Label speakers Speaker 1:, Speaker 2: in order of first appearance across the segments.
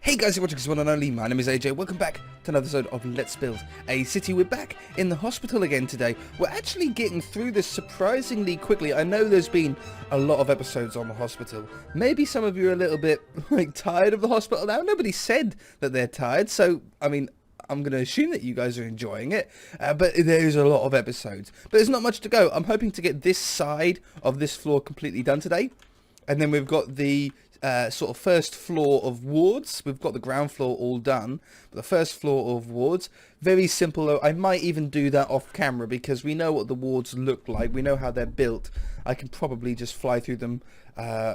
Speaker 1: Hey guys, you're watching this one and only. My name is AJ. Welcome back to another episode of Let's Build a City. We're back in the hospital again today. We're actually getting through this surprisingly quickly. I know there's been a lot of episodes on the hospital. Maybe some of you are a little bit tired of the hospital now. Nobody said that they're tired, so I mean, I'm going to assume that you guys are enjoying it, but there's a lot of episodes. But there's not much to go. I'm hoping to get this side of this floor completely done today. And then we've got the sort of first floor of wards. We've got the ground floor all done. But the first floor of wards, very simple though. I might even do that off camera because we know what the wards look like. We know how they're built. I can probably just fly through them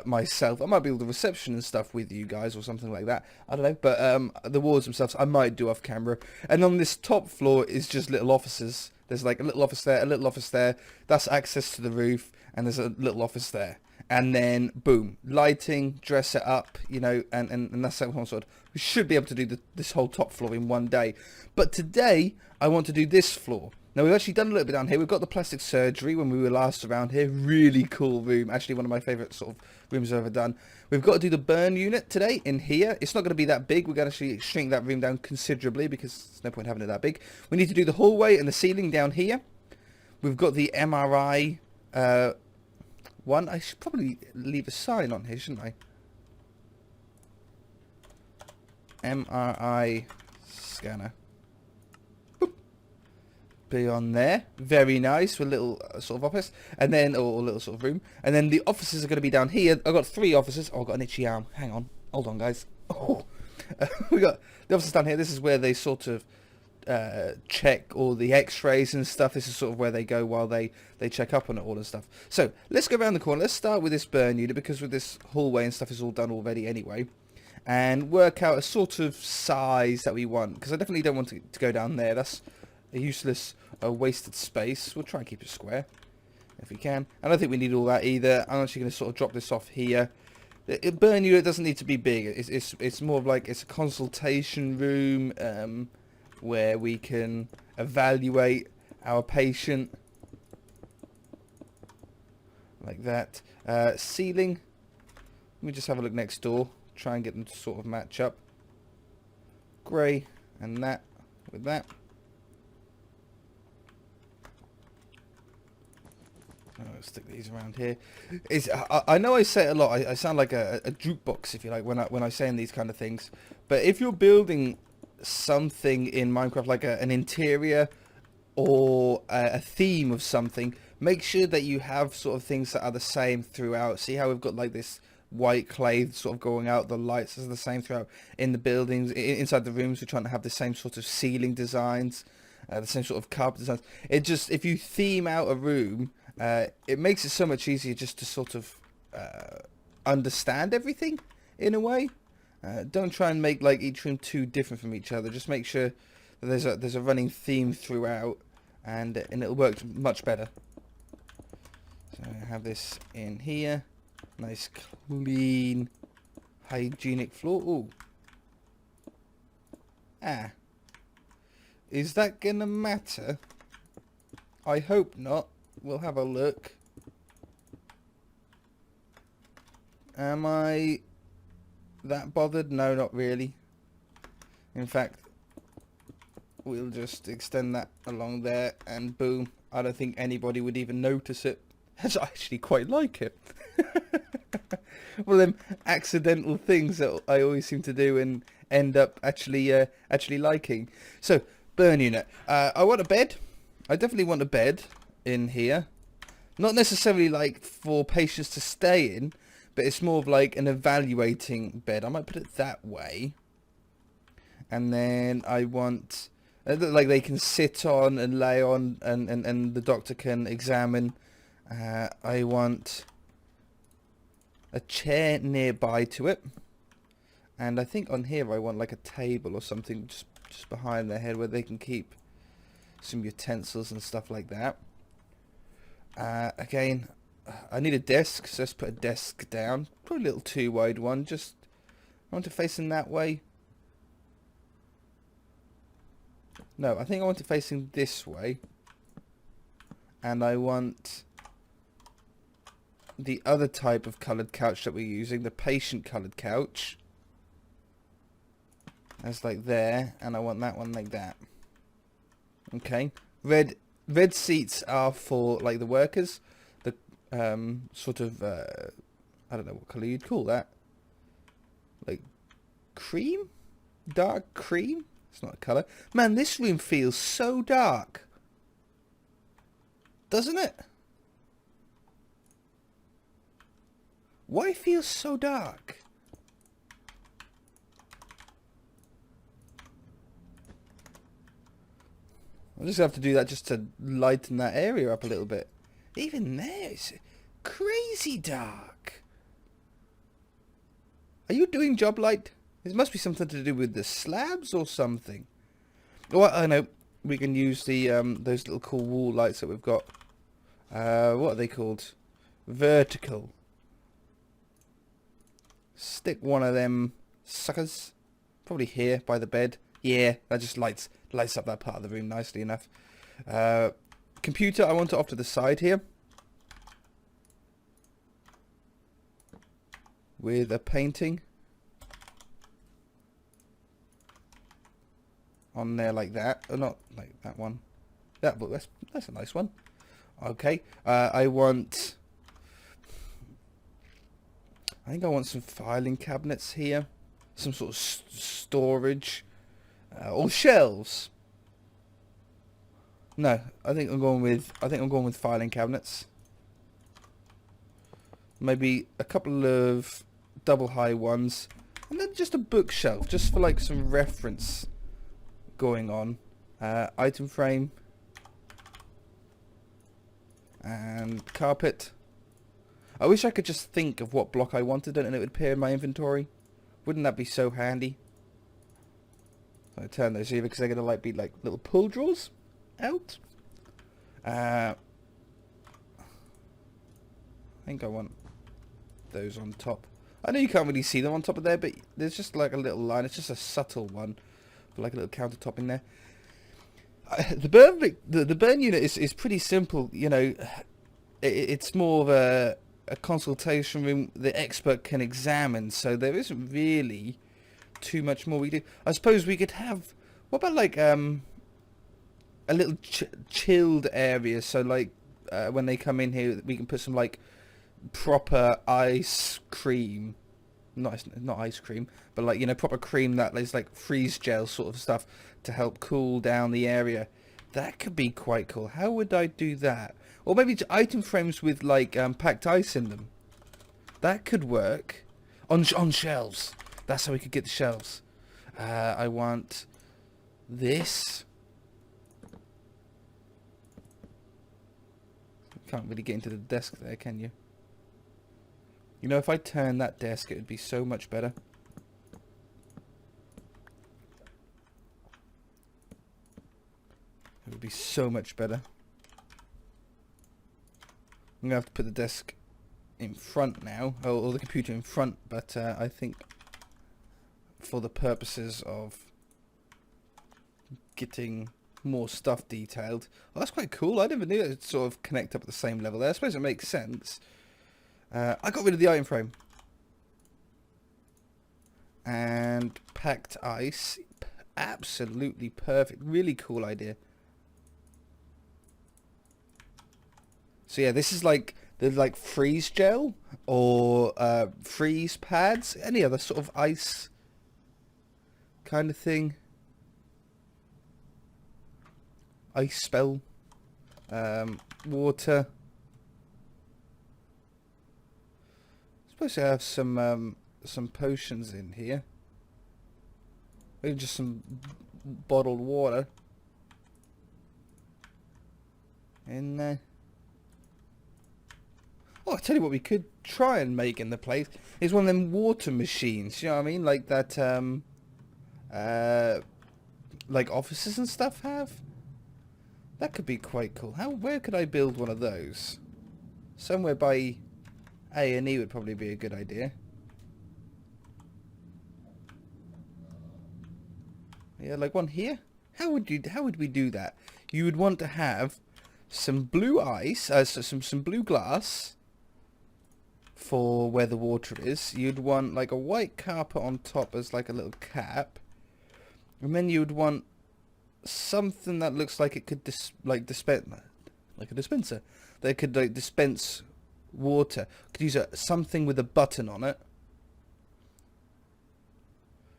Speaker 1: myself. I might build the reception and stuff with you guys or something like that. I don't know. But the wards themselves I might do off camera. And on this top floor is just little offices. There's like a little office there, a little office there. That's access to the roof. And there's a little office there. And then, boom, lighting, dress it up, you know, and that's how sort of, we should be able to do this whole top floor in one day. But today, I want to do this floor. Now, we've actually done a little bit down here. We've got the plastic surgery when we were last around here. Really cool room. Actually, one of my favourite sort of rooms I've ever done. We've got to do the burn unit today in here. It's not going to be that big. We're going to actually shrink that room down considerably because there's no point having it that big. We need to do the hallway and the ceiling down here. We've got the MRI one. I should probably leave a sign on here, shouldn't I? MRI scanner. Boop. Be on there. Very nice. With a little sort of office. And then, or a little sort of room. And then the offices are going to be down here. I've got 3 offices. Oh, I've got an itchy arm. Hang on. Hold on, guys. Oh. We got the offices down here. This is where they sort of check all the x-rays and stuff. This is sort of where they go while they check up on it all and stuff. So let's go around the corner. Let's start with this burn unit because with this hallway and stuff is all done already anyway, and work out a sort of size that we want, because I definitely don't want to go down there. That's a useless wasted space. We'll try and keep it square if we can. I don't think we need all that either. I'm actually going to sort of drop this off here. The burn unit doesn't need to be big. It's more of like it's a consultation room where we can evaluate our patient like that. Ceiling, let me just have a look next door, try and get them to sort of match up. Grey and that with that. Let's stick these around here. I know I say it a lot. I sound like a jukebox, if you like, when I say these kind of things. But if you're building something in Minecraft, like an interior or a theme of something, make sure that you have sort of things that are the same throughout. See how we've got like this white clay sort of going out, the lights are the same throughout in the buildings, inside the rooms. We're trying to have the same sort of ceiling designs, the same sort of carpet designs. It just, if you theme out a room, it makes it so much easier just to sort of understand everything in a way. Don't try and make like each room too different from each other. Just make sure that there's a running theme throughout, and it'll work much better. So I have this in here, nice clean hygienic floor. Ooh. Is that gonna matter? I hope not. We'll have a look. Am I that bothered? No, not really. In fact, we'll just extend that along there and boom. I don't think anybody would even notice it. I actually quite like it. One of them accidental things that I always seem to do and end up actually liking. So, burn unit. I want a bed. I definitely want a bed in here. Not necessarily like for patients to stay in, but it's more of like an evaluating bed. I might put it that way. And then I want like they can sit on and lay on, and the doctor can examine. I want a chair nearby to it. And I think on here I want like a table or something just behind their head where they can keep some utensils and stuff like that. Again, I need a desk, so let's put a desk down. Probably a little too wide one. Just I want it facing that way. No, I think I want it facing this way. And I want the other type of coloured couch that we're using, the patient coloured couch. as like there, and I want that one like that. Okay, red seats are for like the workers. The sort of I don't know what colour you'd call that. Like cream, dark cream. It's not a colour. Man, this room feels so dark, doesn't it? Why feels so dark? I'll just have to do that just to lighten that area up a little bit. Even there, it's crazy dark. Are you doing job light? It must be something to do with the slabs or something. Well, I know we can use the those little cool wall lights that we've got. What are they called? Vertical. Stick one of them suckers probably here by the bed. Yeah, that just lights up that part of the room nicely enough. Computer, I want it off to the side here with a painting on there like that, or not like that one. That's a nice one. Okay, I think I want some filing cabinets here, some sort of storage, or shelves. No, I think I'm going with filing cabinets. Maybe a couple of double high ones, and then just a bookshelf, just for like some reference going on. Item frame and carpet. I wish I could just think of what block I wanted and it would appear in my inventory. Wouldn't that be so handy? So I turn those over because they're going to be like little pull drawers out. I think I want those on top. I know you can't really see them on top of there, but there's just like a little line. It's just a subtle one, for like a little countertop in there. The burn unit is pretty simple. You know, it's more of a consultation room the expert can examine, so there isn't really too much more we do. I suppose we could have, what about like a little chilled area, so like when they come in here we can put some like proper ice cream, not ice cream, but like, you know, proper cream that is like freeze gel sort of stuff to help cool down the area. That could be quite cool. How would I do that? Or maybe item frames with like packed ice in them. That could work. On shelves. That's how we could get the shelves. I want this. Can't really get into the desk there, can you? You know, if I turn that desk, it would be so much better. It would be so much better. I'm going to have to put the desk in front now, or the computer in front, but I think for the purposes of getting more stuff detailed. Well, that's quite cool. I never knew it would sort of connect up at the same level there. I suppose it makes sense. I got rid of the item frame. And packed ice. Absolutely perfect. Really cool idea. So yeah, this is like the freeze gel or freeze pads, any other sort of ice kind of thing. Ice spell, water. Supposed to have some potions in here. Maybe just some bottled water in there. Oh, I tell you what we could try and make in the place is one of them water machines. You know what I mean? Like that, like offices and stuff have. That could be quite cool. Where could I build one of those? Somewhere by A&E would probably be a good idea. Yeah, like one here. How would we do that? You would want to have some blue ice, some blue glass for where the water is. You'd want like a white carpet on top as like a little cap. And then you would want something that looks like it could dispense, like a dispenser. That could like dispense water. Could use something with a button on it.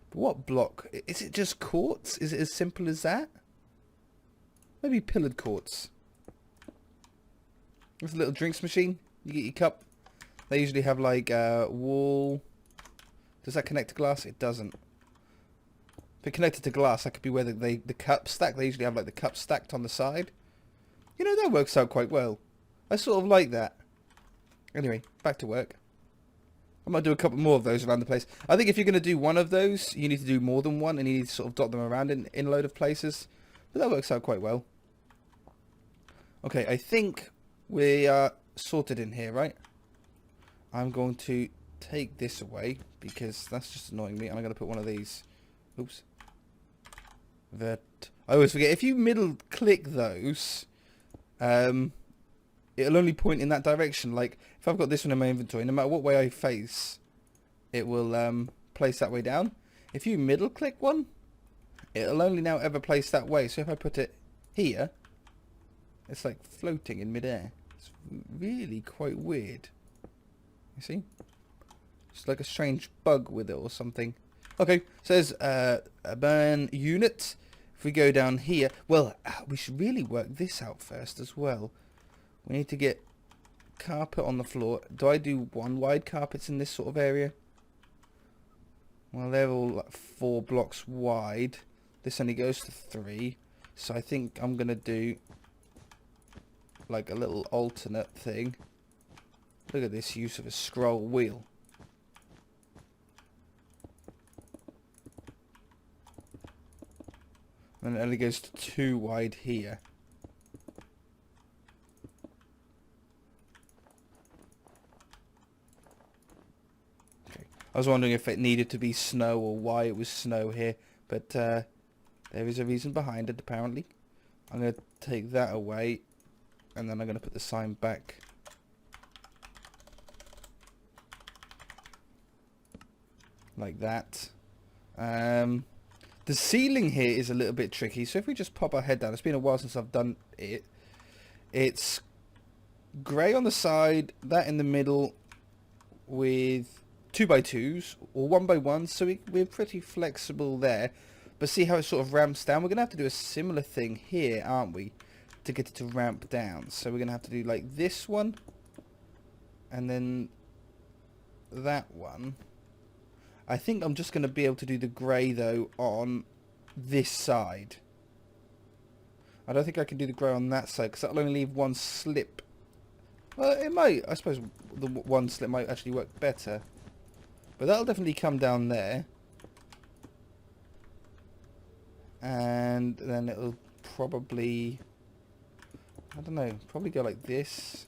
Speaker 1: But what block? Is it just quartz? Is it as simple as that? Maybe pillared quartz. With a little drinks machine. You get your cup. They usually have like wall. Does that connect to glass? It doesn't. If it connected to glass, that could be where the cup stack. They usually have like the cup stacked on the side. You know, that works out quite well. I sort of like that. Anyway, back to work. I might do a couple more of those around the place. I think if you're going to do one of those, you need to do more than one, and you need to sort of dot them around in a load of places. But that works out quite well. Okay, I think we are sorted in here, right? I'm going to take this away because that's just annoying me, and I'm going to put one of these. Oops. That I always forget. If you middle click those, it'll only point in that direction. Like if I've got this one in my inventory, no matter what way I face, it will place that way down. If you middle click one, it'll only now ever place that way. So if I put it here, it's like floating in midair. It's really quite weird. You see? It's like a strange bug with it or something. Okay, says a burn unit. If we go down here, well, we should really work this out first as well. We need to get carpet on the floor. Do I do one wide carpets in this sort of area? Well, they're all like 4 blocks wide. This only goes to 3. So I think I'm going to do like a little alternate thing. Look at this use of a scroll wheel. And it only goes to 2 wide here. Okay. I was wondering if it needed to be snow or why it was snow here. But there is a reason behind it apparently. I'm going to take that away. And then I'm going to put the sign back. Like that. The ceiling here is a little bit tricky, so if we just pop our head down, it's been a while since I've done it. It's grey on the side, that in the middle with 2x2s or 1x1s, so we're pretty flexible there. But see how it sort of ramps down? We're going to have to do a similar thing here, aren't we, to get it to ramp down. So we're going to have to do like this one, and then that one. I think I'm just going to be able to do the grey, though, on this side. I don't think I can do the grey on that side, because that'll only leave one slip. Well, it might. I suppose the one slip might actually work better. But that'll definitely come down there. And then it'll probably... I don't know. Probably go like this.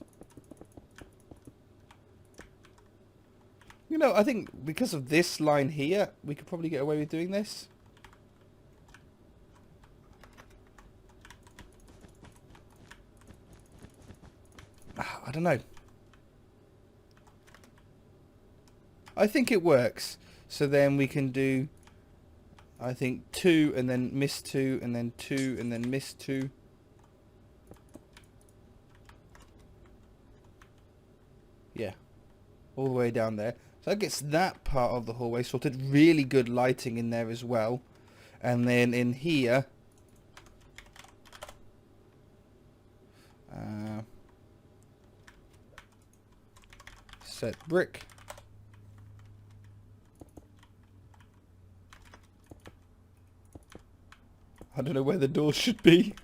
Speaker 1: You know, I think because of this line here, we could probably get away with doing this. I don't know. I think it works. So then we can do, I think, 2 and then miss 2 and then 2 and then miss 2. Yeah. All the way down there. So that gets that part of the hallway sorted. Really good lighting in there as well. And then in here, set brick. I don't know where the door should be.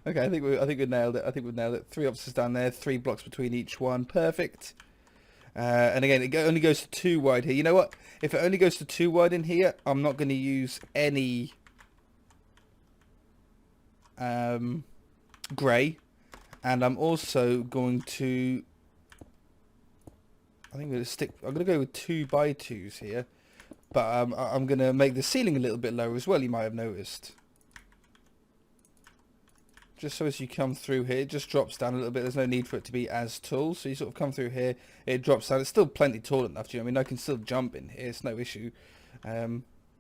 Speaker 1: Okay, I think we nailed it. I think we've nailed it. 3 officers down there, 3 blocks between each one. Perfect. And again, it only goes to 2 wide here. You know what? If it only goes to 2 wide in here, I'm not going to use any grey. And I'm also going to... I'm going to go with 2x2s here. But I'm going to make the ceiling a little bit lower as well, you might have noticed. Just so as you come through here, it just drops down a little bit. There's no need for it to be as tall. So you sort of come through here, it drops down. It's still plenty tall enough, do you know what I mean? I can still jump in here, it's no issue.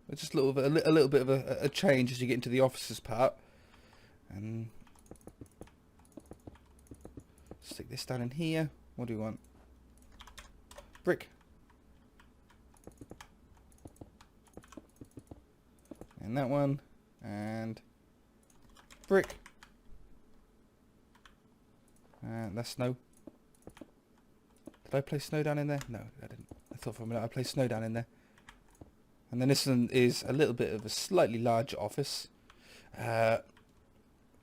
Speaker 1: It's just a little bit of a change as you get into the offices part. And stick this down in here. What do we want? Brick. And that one. And brick. And that's snow. Did I place snow down in there? No, I didn't. I thought for a minute I placed snow down in there. And then this one is a little bit of a slightly larger office.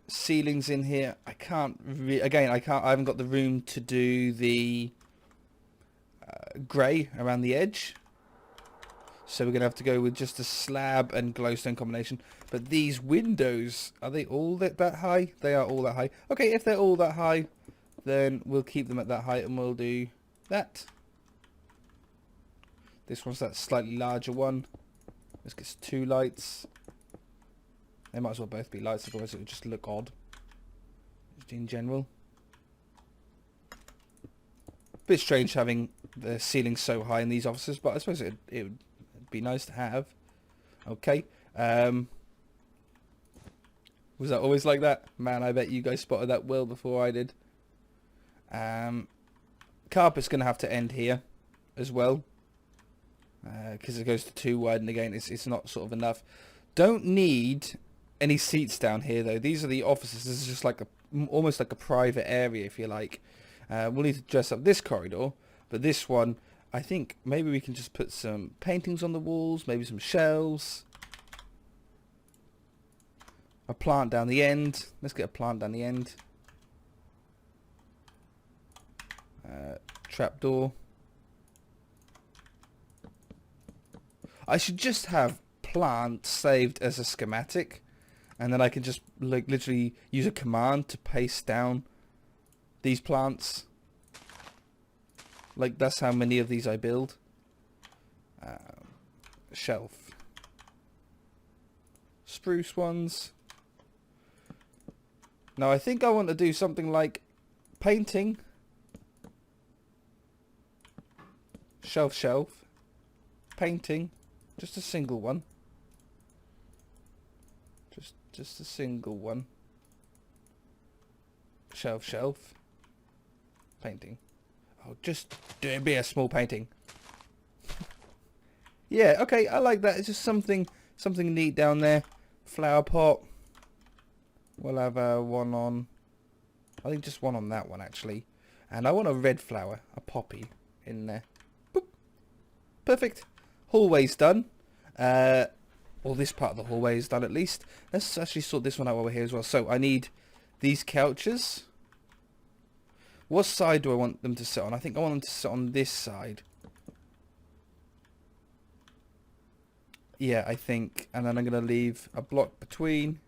Speaker 1: Ceilings in here. I can't. I haven't got the room to do the grey around the edge. So we're gonna have to go with just a slab and glowstone combination. But these windows, are they all that high? They are all that high. Okay, if they're all that high, then we'll keep them at that height and we'll do that. This one's that slightly larger one. This gets 2 lights. They might as well both be lights, otherwise it would just look odd. Just in general. Bit strange having the ceiling so high in these offices, but I suppose it would be nice to have. Okay. Was that always like that? Man, I bet you guys spotted that well before I did. Carpet's going to have to end here as well. Because it goes to 2 wide, and again, it's not sort of enough. Don't need any seats down here, though. These are the offices. This is just like almost like a private area, if you like. We'll need to dress up this corridor, but this one, I think maybe we can just put some paintings on the walls, maybe some shelves. A plant down the end. Let's get a plant down the end. Trapdoor. I should just have plant saved as a schematic, and then I can just like literally use a command to paste down these plants. Like that's how many of these I build. Shelf. Spruce ones. Now I think I want to do something like painting. Shelf, shelf. Painting. Just a single one. Just a single one. Shelf, shelf. Painting. Oh, just do it be a small painting. Yeah, okay, I like that. It's just something neat down there. Flower pot. We'll have one on. I think just one on that one actually. And I want a red flower, a poppy in there. Boop. Perfect. Hallway's done. Well, this part of the hallway is done at least. Let's actually sort this one out while we're here as well. So I need these couches. What side do I want them to sit on? I think I want them to sit on this side. Yeah, I think. And then I'm going to leave a block between.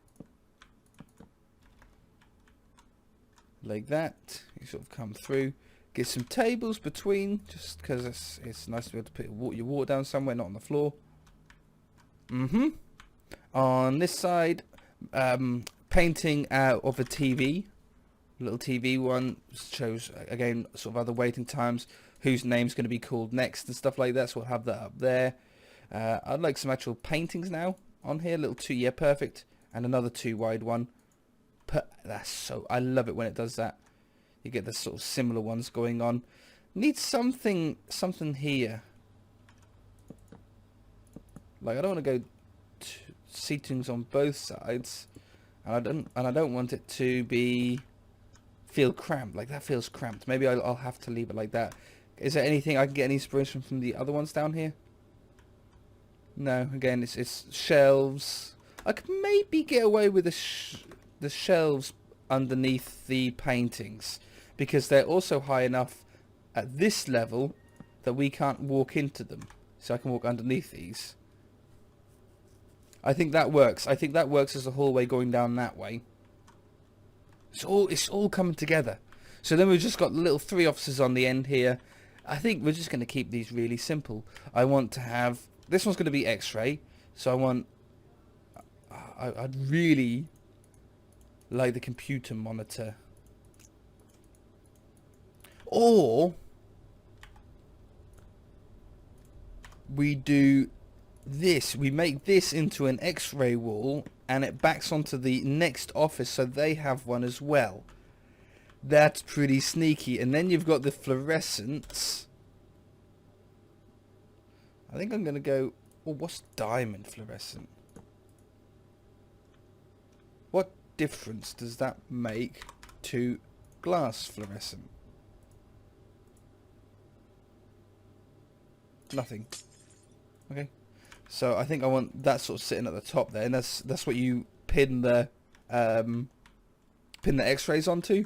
Speaker 1: Like that. You sort of come through. Get some tables between. Just because it's nice to be able to put your water down somewhere, not on the floor. On this side, painting out of a TV. Little TV one shows again sort of other waiting times, whose name's going to be called next and stuff like that. So we'll have that up there. I'd like some actual paintings now on here. Little 2, yeah, perfect, and another 2 wide one. That's so I love it when it does that. You get the sort of similar ones going on. Need something here. Like I don't want to go seatings on both sides, and I don't want it to feel cramped. Like that feels cramped. Maybe I'll have to leave it like that. Is there anything I can get any inspiration from the other ones down here? No. Again, it's shelves. I could maybe get away with the shelves underneath the paintings because they're also high enough at this level that we can't walk into them. So I can walk underneath these. I think that works. I think that works as a hallway going down that way. It's all coming together. So then we've just got little 3 offices on the end here. I think we're just going to keep these really simple. I want to have... This one's going to be X-ray. So I want... I'd really like the computer monitor. Or... we do we make this into an X-ray wall, and it backs onto the next office, so they have one as well. That's pretty sneaky. And then you've got the fluorescents. I think I'm going to go... Oh, what's diamond fluorescent? What difference does that make to glass fluorescent? Nothing. Okay. So I think I want that sort of sitting at the top there, and that's what you pin the X-rays onto,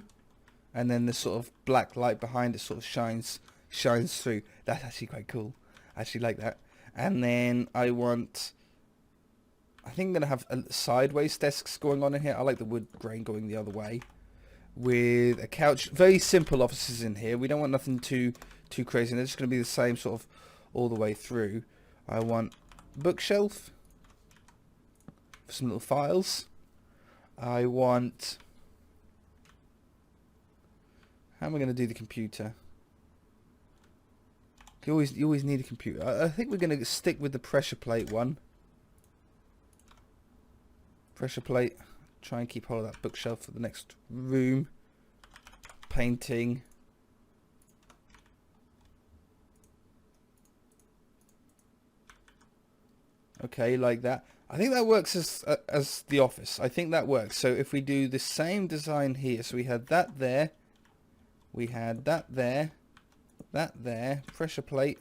Speaker 1: and then the sort of black light behind it sort of shines through. That's actually quite cool. I actually like that. And then I think I'm gonna have sideways desks going on in here. I like the wood grain going the other way, with a couch. Very simple offices in here. We don't want nothing too crazy. They're just gonna be the same sort of all the way through. I want bookshelf for some little files. I want... How am I going to do the computer? You always need a computer. I think we're going to stick with the pressure plate one. Pressure plate. Try and keep hold of that bookshelf for the next room. Painting. Okay, like that. I think that works as the office. I think that works. So if we do the same design here, so we had that there, we had that there, pressure plate,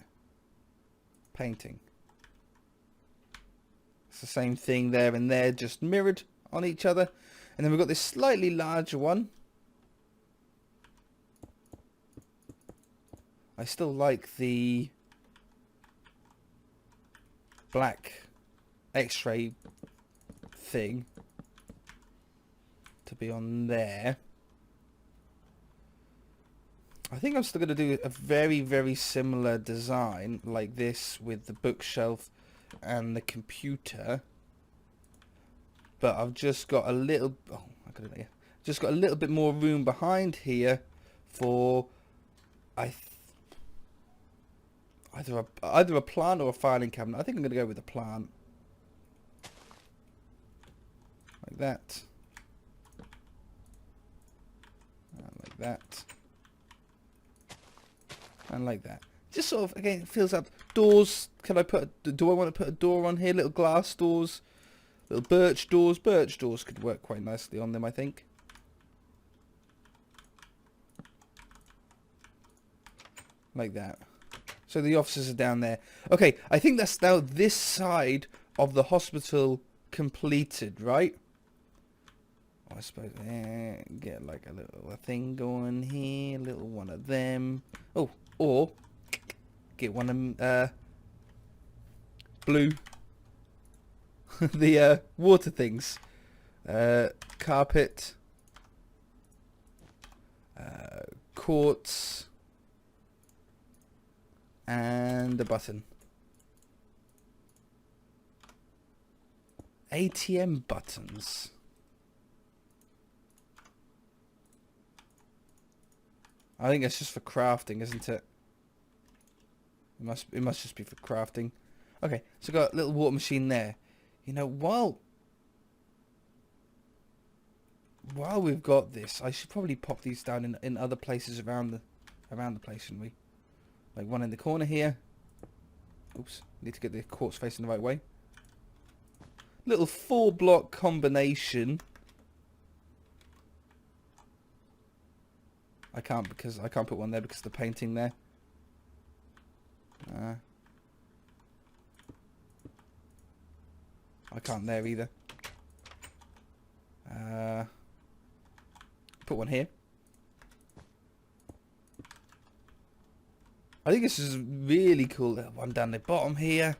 Speaker 1: painting. It's the same thing there and there, just mirrored on each other. And then we've got this slightly larger one. I still like the black X-ray thing to be on there. I think I'm still going to do a very, very similar design like this with the bookshelf and the computer, but I've just got a little just got a little bit more room behind here for either a plant or a filing cabinet. I think I'm going to go with a plant. Like that. And like that. And like that. Just sort of, again, it fills up. Doors, do I want to put a door on here? Little glass doors. Little birch doors. Birch doors could work quite nicely on them, I think. Like that. So the offices are down there. Okay, I think that's now this side of the hospital completed, right? I suppose get like a little thing going here, a little one of them. Oh, or get one of them blue, the water things, carpet, quartz, and a button. ATM buttons. I think it's just for crafting, isn't it? It must just be for crafting. Okay, so got a little water machine there. You know, while we've got this, I should probably pop these down in other places around the place, shouldn't we? Like one in the corner here. Oops, need to get the quartz facing the right way. Little 4-block combination. I can't put one there because of the painting there. I can't there either. Put one here. I think this is really cool. One down the bottom here.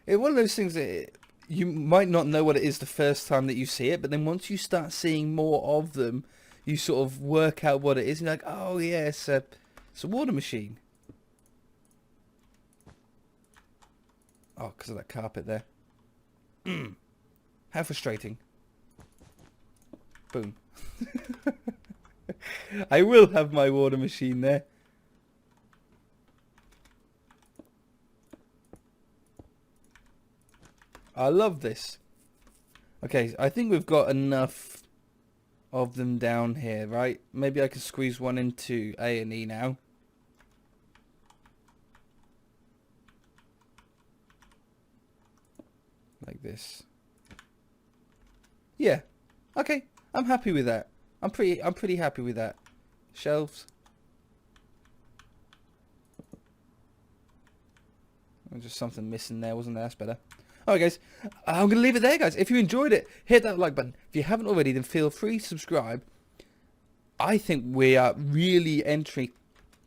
Speaker 1: It's one of those things that you might not know what it is the first time that you see it, but then once you start seeing more of them, you sort of work out what it is, and you're like, oh yeah, it's a water machine. Oh, because of that carpet there. How frustrating. Boom. I will have my water machine there. I love this. Okay, I think we've got enough of them down here, right? Maybe I can squeeze one into A and E now. Like this. Yeah. Okay. I'm happy with that. I'm pretty happy with that. Shelves. There's just something missing there, wasn't there? That's better. Alright guys, I'm going to leave it there guys. If you enjoyed it, hit that like button. If you haven't already, then feel free to subscribe. I think we are really entering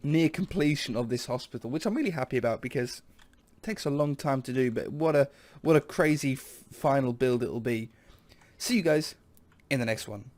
Speaker 1: near completion of this hospital, which I'm really happy about because it takes a long time to do, but what a crazy final build it'll be. See you guys in the next one.